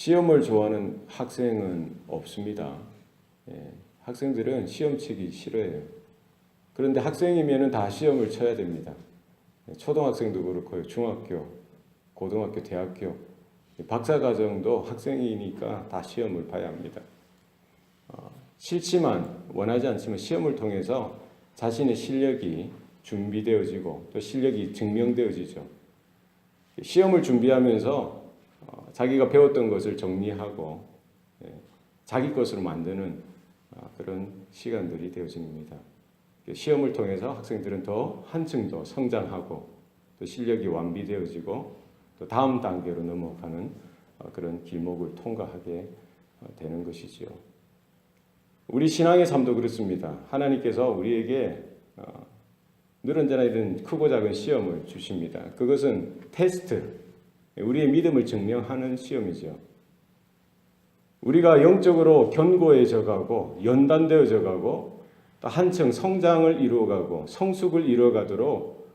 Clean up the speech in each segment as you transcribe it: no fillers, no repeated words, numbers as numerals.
시험을 좋아하는 학생은 없습니다. 학생들은 시험 치기 싫어해요. 그런데 학생이면 다 시험을 쳐야 됩니다. 초등학생도 그렇고요. 중학교, 고등학교, 대학교, 박사과정도 학생이니까 다 시험을 봐야 합니다. 싫지만 원하지 않지만 시험을 통해서 자신의 실력이 준비되어지고 또 실력이 증명되어지죠. 시험을 준비하면서 자기가 배웠던 것을 정리하고 자기 것으로 만드는 그런 시간들이 되어집니다. 시험을 통해서 학생들은 더 한층 더 성장하고 또 실력이 완비되어지고 또 다음 단계로 넘어가는 그런 길목을 통과하게 되는 것이지요. 우리 신앙의 삶도 그렇습니다. 하나님께서 우리에게 늘 언제나 이런 크고 작은 시험을 주십니다. 그것은 테스트, 우리의 믿음을 증명하는 시험이죠. 우리가 영적으로 견고해져 가고 연단되어져 가고 또 한층 성장을 이루어가고 성숙을 이루어가도록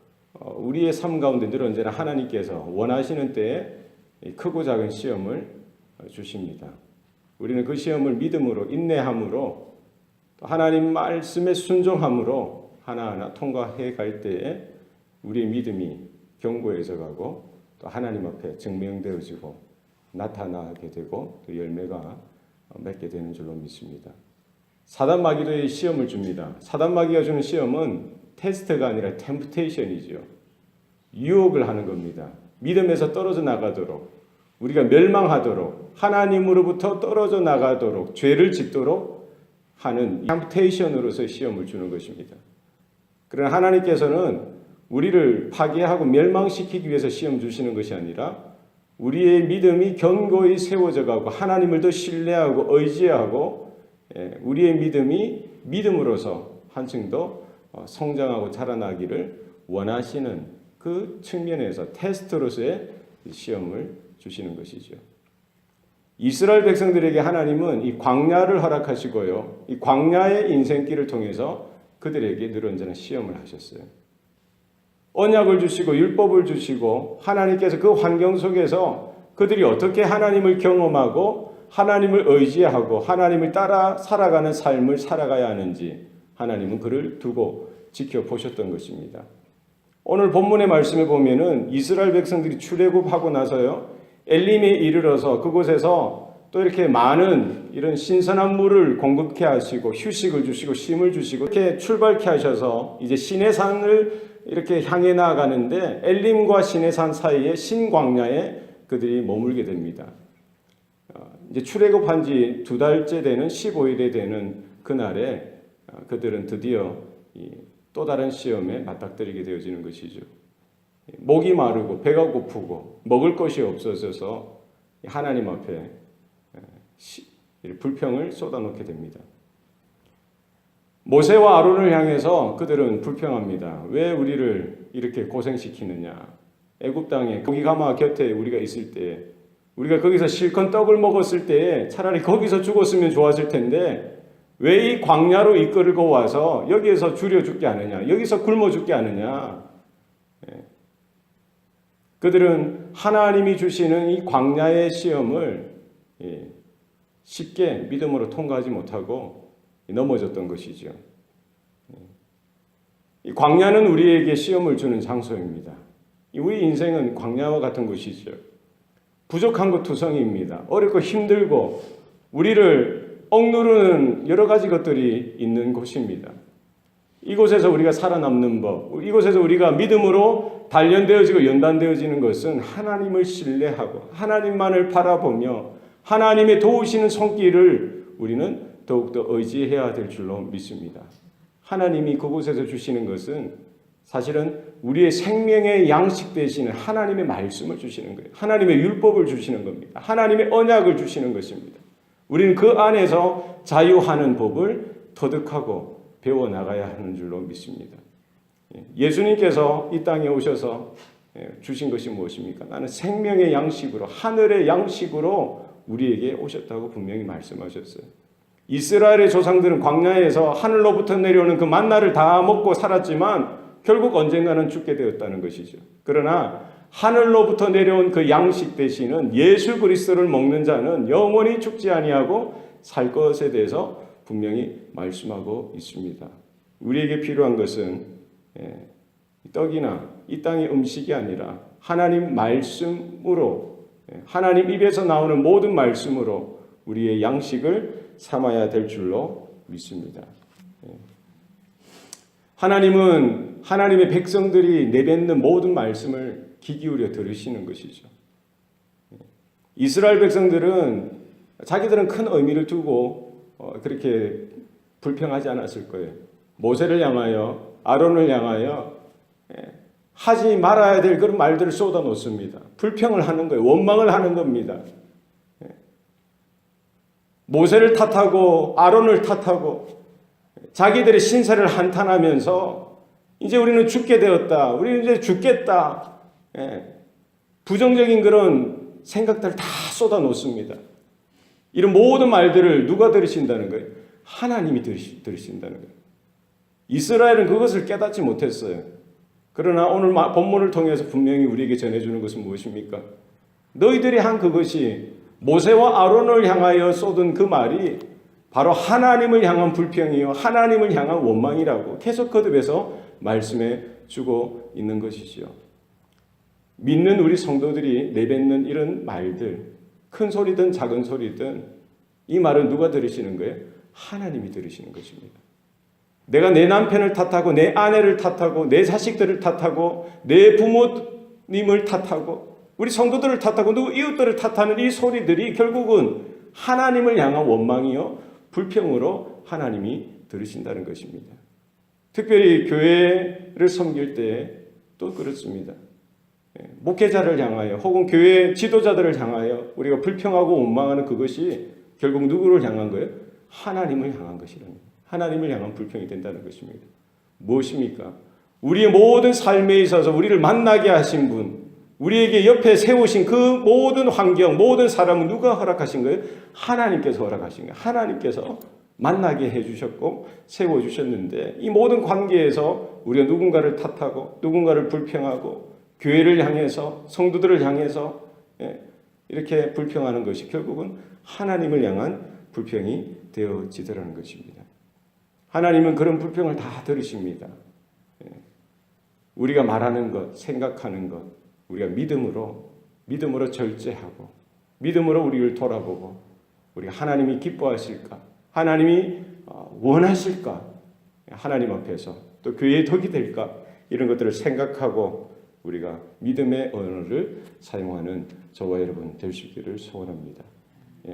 우리의 삶 가운데 늘 언제나 하나님께서 원하시는 때에 크고 작은 시험을 주십니다. 우리는 그 시험을 믿음으로 인내함으로 또 하나님 말씀에 순종함으로 하나하나 통과해 갈 때에 우리의 믿음이 견고해져 가고 또 하나님 앞에 증명되어지고 나타나게 되고 또 열매가 맺게 되는 줄로 믿습니다. 사단 마귀도 시험을 줍니다. 사단 마귀가 주는 시험은 테스트가 아니라 템프테이션이죠. 유혹을 하는 겁니다. 믿음에서 떨어져 나가도록 우리가 멸망하도록 하나님으로부터 떨어져 나가도록 죄를 짓도록 하는 템프테이션으로서 시험을 주는 것입니다. 그러나 하나님께서는 우리를 파괴하고 멸망시키기 위해서 시험 주시는 것이 아니라 우리의 믿음이 견고히 세워져 가고 하나님을 더 신뢰하고 의지하고 우리의 믿음이 믿음으로서 한층 더 성장하고 자라나기를 원하시는 그 측면에서 테스트로서의 시험을 주시는 것이죠. 이스라엘 백성들에게 하나님은 이 광야를 허락하시고요. 이 광야의 인생길을 통해서 그들에게 늘 언제나 시험을 하셨어요. 언약을 주시고 율법을 주시고 하나님께서 그 환경 속에서 그들이 어떻게 하나님을 경험하고 하나님을 의지하고 하나님을 따라 살아가는 삶을 살아가야 하는지 하나님은 그를 두고 지켜보셨던 것입니다. 오늘 본문의 말씀에 보면은 이스라엘 백성들이 출애굽하고 나서요. 엘림에 이르러서 그곳에서 또 이렇게 많은 이런 신선한 물을 공급케 하시고 휴식을 주시고 쉼을 주시고 이렇게 출발케 하셔서 이제 시내산을 이렇게 향해 나아가는데 엘림과 시내산 사이에 신광야에 그들이 머물게 됩니다. 이제 출애굽한 지 2달째 되는 15일에 되는 그날에 그들은 드디어 또 다른 시험에 맞닥뜨리게 되어지는 것이죠. 목이 마르고 배가 고프고 먹을 것이 없어져서 하나님 앞에 불평을 쏟아놓게 됩니다. 모세와 아론을 향해서 그들은 불평합니다. 왜 우리를 이렇게 고생시키느냐. 애굽 땅에 고기 가마 곁에 우리가 있을 때 우리가 거기서 실컷 떡을 먹었을 때에 차라리 거기서 죽었으면 좋았을 텐데 왜 이 광야로 이끌고 와서 여기에서 줄여 죽게 하느냐. 여기서 굶어 죽게 하느냐. 그들은 하나님이 주시는 이 광야의 시험을 쉽게 믿음으로 통과하지 못하고 넘어졌던 것이죠. 이 광야는 우리에게 시험을 주는 장소입니다. 우리 인생은 광야와 같은 것이죠. 부족한 것 투성이입니다. 어렵고 힘들고 우리를 억누르는 여러 가지 것들이 있는 곳입니다. 이곳에서 우리가 살아남는 법, 이곳에서 우리가 믿음으로 단련되어지고 연단되어지는 것은 하나님을 신뢰하고 하나님만을 바라보며 하나님의 도우시는 손길을 우리는 더욱더 의지해야 될 줄로 믿습니다. 하나님이 그곳에서 주시는 것은 사실은 우리의 생명의 양식 되시는 하나님의 말씀을 주시는 거예요. 하나님의 율법을 주시는 겁니다. 하나님의 언약을 주시는 것입니다. 우리는 그 안에서 자유하는 법을 터득하고 배워나가야 하는 줄로 믿습니다. 예수님께서 이 땅에 오셔서 주신 것이 무엇입니까? 나는 생명의 양식으로 하늘의 양식으로 우리에게 오셨다고 분명히 말씀하셨어요. 이스라엘의 조상들은 광야에서 하늘로부터 내려오는 그 만나를 다 먹고 살았지만 결국 언젠가는 죽게 되었다는 것이죠. 그러나 하늘로부터 내려온 그 양식 대신은 예수 그리스도를 먹는 자는 영원히 죽지 아니하고 살 것에 대해서 분명히 말씀하고 있습니다. 우리에게 필요한 것은 떡이나 이 땅의 음식이 아니라 하나님 말씀으로, 하나님 입에서 나오는 모든 말씀으로 우리의 양식을 삼아야 될 줄로 믿습니다. 하나님은 하나님의 백성들이 내뱉는 모든 말씀을 귀 기울여 들으시는 것이죠. 이스라엘 백성들은 자기들은 큰 의미를 두고 그렇게 불평하지 않았을 거예요. 모세를 향하여, 아론을 향하여 하지 말아야 될 그런 말들을 쏟아 놓습니다. 불평을 하는 거예요. 원망을 하는 겁니다. 모세를 탓하고 아론을 탓하고 자기들의 신세를 한탄하면서 이제 우리는 죽게 되었다. 우리는 이제 죽겠다. 부정적인 그런 생각들을 다 쏟아 놓습니다. 이런 모든 말들을 누가 들으신다는 거예요? 하나님이 들으신다는 거예요. 이스라엘은 그것을 깨닫지 못했어요. 그러나 오늘 본문을 통해서 분명히 우리에게 전해주는 것은 무엇입니까? 너희들이 한 그것이 모세와 아론을 향하여 쏟은 그 말이 바로 하나님을 향한 불평이요 하나님을 향한 원망이라고 계속 거듭해서 말씀해 주고 있는 것이지요. 믿는 우리 성도들이 내뱉는 이런 말들, 큰 소리든 작은 소리든 이 말은 누가 들으시는 거예요? 하나님이 들으시는 것입니다. 내가 내 남편을 탓하고 내 아내를 탓하고 내 자식들을 탓하고 내 부모님을 탓하고 우리 성도들을 탓하고 누구 이웃들을 탓하는 이 소리들이 결국은 하나님을 향한 원망이요 불평으로 하나님이 들으신다는 것입니다. 특별히 교회를 섬길 때 또 그렇습니다. 목회자를 향하여 혹은 교회 지도자들을 향하여 우리가 불평하고 원망하는 그것이 결국 누구를 향한 거예요? 하나님을 향한 것이라는 거예요. 하나님을 향한 불평이 된다는 것입니다. 무엇입니까? 우리의 모든 삶에 있어서 우리를 만나게 하신 분, 우리에게 옆에 세우신 그 모든 환경, 모든 사람은 누가 허락하신 거예요? 하나님께서 허락하신 거예요. 하나님께서 만나게 해주셨고 세워주셨는데 이 모든 관계에서 우리가 누군가를 탓하고 누군가를 불평하고 교회를 향해서 성도들을 향해서 이렇게 불평하는 것이 결국은 하나님을 향한 불평이 되어지더라는 것입니다. 하나님은 그런 불평을 다 들으십니다. 우리가 말하는 것, 생각하는 것, 우리가 믿음으로 절제하고 믿음으로 우리를 돌아보고 우리가 하나님이 기뻐하실까? 하나님이 원하실까? 하나님 앞에서 또 교회의 덕이 될까? 이런 것들을 생각하고 우리가 믿음의 언어를 사용하는 저와 여러분 될 수 있기를 소원합니다.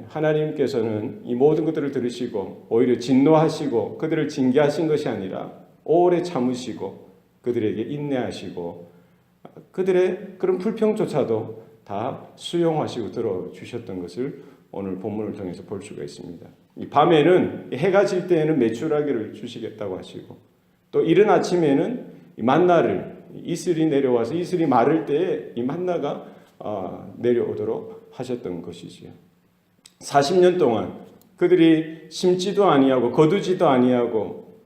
하나님께서는 이 모든 것들을 들으시고 오히려 진노하시고 그들을 징계하신 것이 아니라 오래 참으시고 그들에게 인내하시고 그들의 그런 불평조차도 다 수용하시고 들어주셨던 것을 오늘 본문을 통해서 볼 수가 있습니다. 이 밤에는 해가 질 때에는 메추라기를 주시겠다고 하시고 또 이른 아침에는 이 만나를 이슬이 내려와서 이슬이 마를 때에 이 만나가 내려오도록 하셨던 것이지요. 40년 동안 그들이 심지도 아니하고 거두지도 아니하고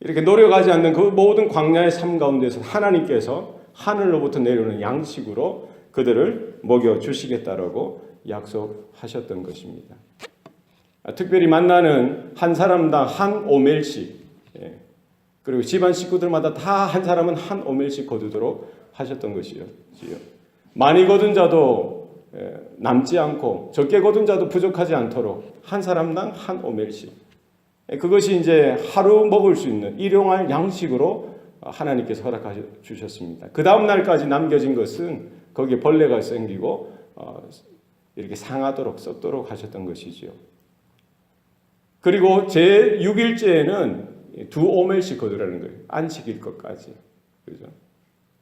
이렇게 노력하지 않는 그 모든 광야의 삶 가운데서 하나님께서 하늘로부터 내려오는 양식으로 그들을 먹여주시겠다라고 약속하셨던 것입니다. 특별히 만나는 한 사람당 한 오멜씩 그리고 집안 식구들마다 다 한 사람은 한 오멜씩 거두도록 하셨던 것이요. 많이 거둔 자도 남지 않고 적게 거둔 자도 부족하지 않도록 한 사람당 한 오멜씩 그것이 이제 하루 먹을 수 있는 일용할 양식으로 하나님께서 허락해 주셨습니다. 그 다음 날까지 남겨진 것은 거기에 벌레가 생기고 이렇게 상하도록 썩도록 하셨던 것이지요. 그리고 제 6일째에는 2오멜씩 거두라는 거예요. 안식일 것까지. 그죠?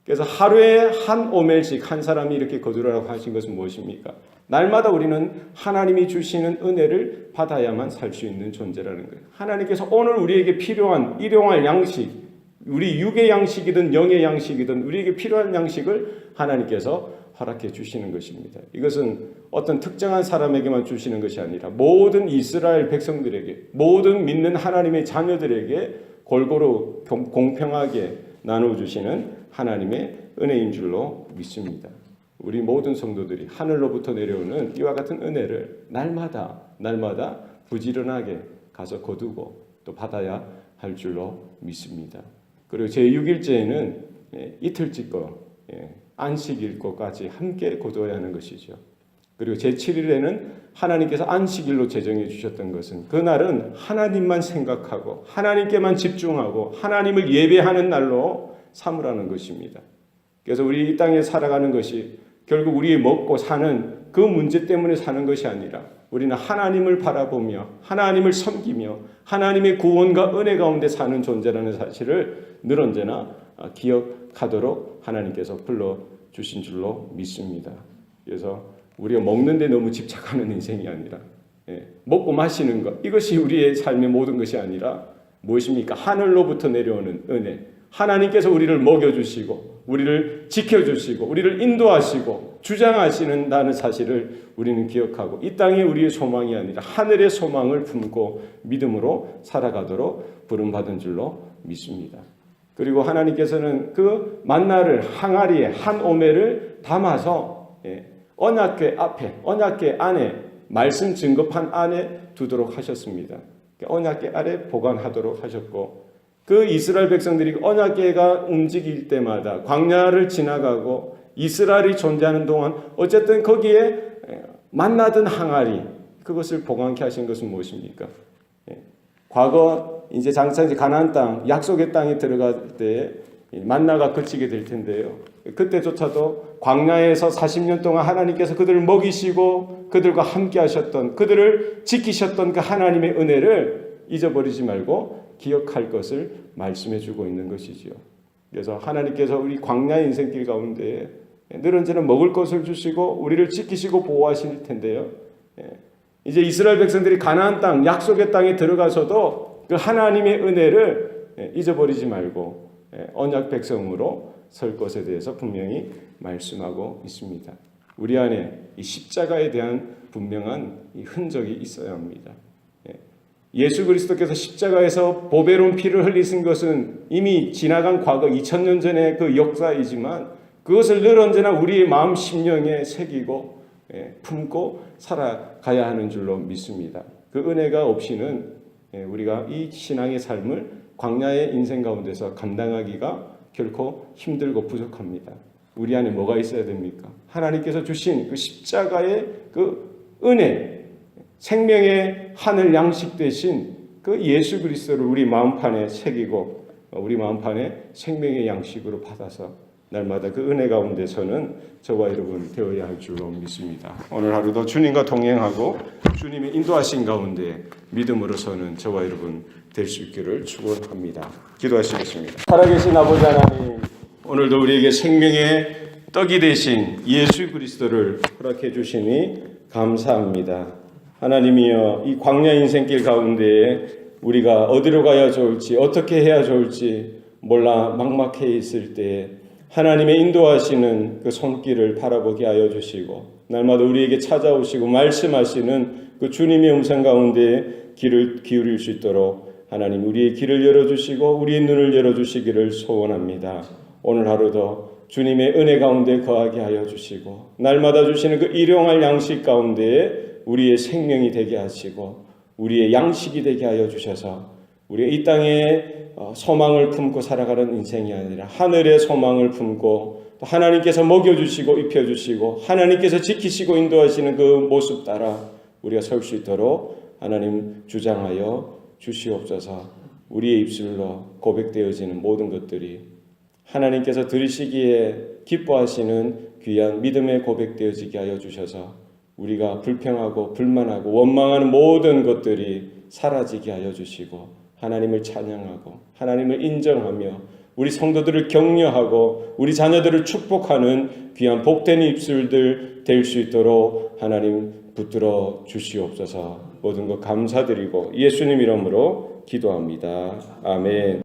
그래서 하루에 한 오멜씩 한 사람이 이렇게 거두라고 하신 것은 무엇입니까? 날마다 우리는 하나님이 주시는 은혜를 받아야만 살 수 있는 존재라는 거예요. 하나님께서 오늘 우리에게 필요한 일용할 양식, 우리 육의 양식이든 영의 양식이든 우리에게 필요한 양식을 하나님께서 허락해 주시는 것입니다. 이것은 어떤 특정한 사람에게만 주시는 것이 아니라 모든 이스라엘 백성들에게, 모든 믿는 하나님의 자녀들에게 골고루 공평하게 나눠주시는 하나님의 은혜인 줄로 믿습니다. 우리 모든 성도들이 하늘로부터 내려오는 이와 같은 은혜를 날마다 부지런하게 가서 거두고 또 받아야 할 줄로 믿습니다. 그리고 제6일째에는 이틀째 안식일 것까지 함께 거두어야 하는 것이죠. 그리고 제7일에는 하나님께서 안식일로 제정해 주셨던 것은 그날은 하나님만 생각하고 하나님께만 집중하고 하나님을 예배하는 날로 삼으라는 것입니다. 그래서 우리 이 땅에 살아가는 것이 결국 우리 먹고 사는 그 문제 때문에 사는 것이 아니라 우리는 하나님을 바라보며 하나님을 섬기며 하나님의 구원과 은혜 가운데 사는 존재라는 사실을 늘 언제나 기억하도록 하나님께서 불러주신 줄로 믿습니다. 그래서 우리가 먹는 데 너무 집착하는 인생이 아니라 먹고 마시는 것, 이것이 우리의 삶의 모든 것이 아니라 무엇입니까? 하늘로부터 내려오는 은혜, 하나님께서 우리를 먹여주시고 우리를 지켜주시고 우리를 인도하시고 주장하시는다는 사실을 우리는 기억하고 이 땅이 우리의 소망이 아니라 하늘의 소망을 품고 믿음으로 살아가도록 부름받은 줄로 믿습니다. 그리고 하나님께서는 그 만나를 항아리에 한 오매를 담아서 언약궤 앞에, 언약궤 안에, 말씀 증거판 안에 두도록 하셨습니다. 언약궤 아래 보관하도록 하셨고 그 이스라엘 백성들이 언약궤가 움직일 때마다 광야를 지나가고 이스라엘이 존재하는 동안 어쨌든 거기에 만나던 항아리, 그것을 보관케 하신 것은 무엇입니까? 과거 이제 장차 가나안 땅, 약속의 땅에 들어갈 때 만나가 그치게 될 텐데요. 그때조차도 광야에서 40년 동안 하나님께서 그들을 먹이시고 그들과 함께 하셨던, 그들을 지키셨던 그 하나님의 은혜를 잊어버리지 말고 기억할 것을 말씀해 주고 있는 것이지요. 그래서 하나님께서 우리 광야의 인생길 가운데 늘 언제나 먹을 것을 주시고 우리를 지키시고 보호하실 텐데요. 이제 이스라엘 백성들이 가나안 땅, 약속의 땅에 들어가서도 그 하나님의 은혜를 잊어버리지 말고 언약 백성으로 설 것에 대해서 분명히 말씀하고 있습니다. 우리 안에 이 십자가에 대한 분명한 이 흔적이 있어야 합니다. 예수 그리스도께서 십자가에서 보배로운 피를 흘리신 것은 이미 지나간 과거 2000년 전의 그 역사이지만 그것을 늘 언제나 우리의 마음 심령에 새기고 품고 살아가야 하는 줄로 믿습니다. 그 은혜가 없이는 우리가 이 신앙의 삶을 광야의 인생 가운데서 감당하기가 결코 힘들고 부족합니다. 우리 안에 뭐가 있어야 됩니까? 하나님께서 주신 그 십자가의 그 은혜, 생명의 하늘 양식 대신 그 예수 그리스도를 우리 마음판에 새기고 우리 마음판에 생명의 양식으로 받아서 날마다 그 은혜 가운데서는 저와 여러분 되어야 할 줄로 믿습니다. 오늘 하루도 주님과 동행하고 주님의 인도하신 가운데 믿음으로서는 저와 여러분 될 수 있기를 축원합니다. 기도하시겠습니다. 살아계신 아버지 하나님, 오늘도 우리에게 생명의 떡이 되신 예수 그리스도를 허락해 주시니 감사합니다. 하나님이여, 이 광야 인생길 가운데에 우리가 어디로 가야 좋을지 어떻게 해야 좋을지 몰라 막막해 있을 때에 하나님의 인도하시는 그 손길을 바라보게 하여 주시고 날마다 우리에게 찾아오시고 말씀하시는 그 주님의 음성 가운데 귀를 기울일 수 있도록 하나님 우리의 길을 열어주시고 우리의 눈을 열어주시기를 소원합니다. 오늘 하루도 주님의 은혜 가운데 거하게 하여 주시고 날마다 주시는 그 일용할 양식 가운데 우리의 생명이 되게 하시고 우리의 양식이 되게 하여 주셔서 우리가 이 땅에 소망을 품고 살아가는 인생이 아니라 하늘의 소망을 품고 또 하나님께서 먹여주시고 입혀주시고 하나님께서 지키시고 인도하시는 그 모습 따라 우리가 설 수 있도록 하나님 주장하여 주시옵소서. 우리의 입술로 고백되어지는 모든 것들이 하나님께서 들으시기에 기뻐하시는 귀한 믿음의 고백되어지게 하여 주셔서 우리가 불평하고 불만하고 원망하는 모든 것들이 사라지게 하여 주시고 하나님을 찬양하고 하나님을 인정하며 우리 성도들을 격려하고 우리 자녀들을 축복하는 귀한 복된 입술들 될 수 있도록 하나님 붙들어 주시옵소서. 모든 것 감사드리고 예수님 이름으로 기도합니다. 아멘.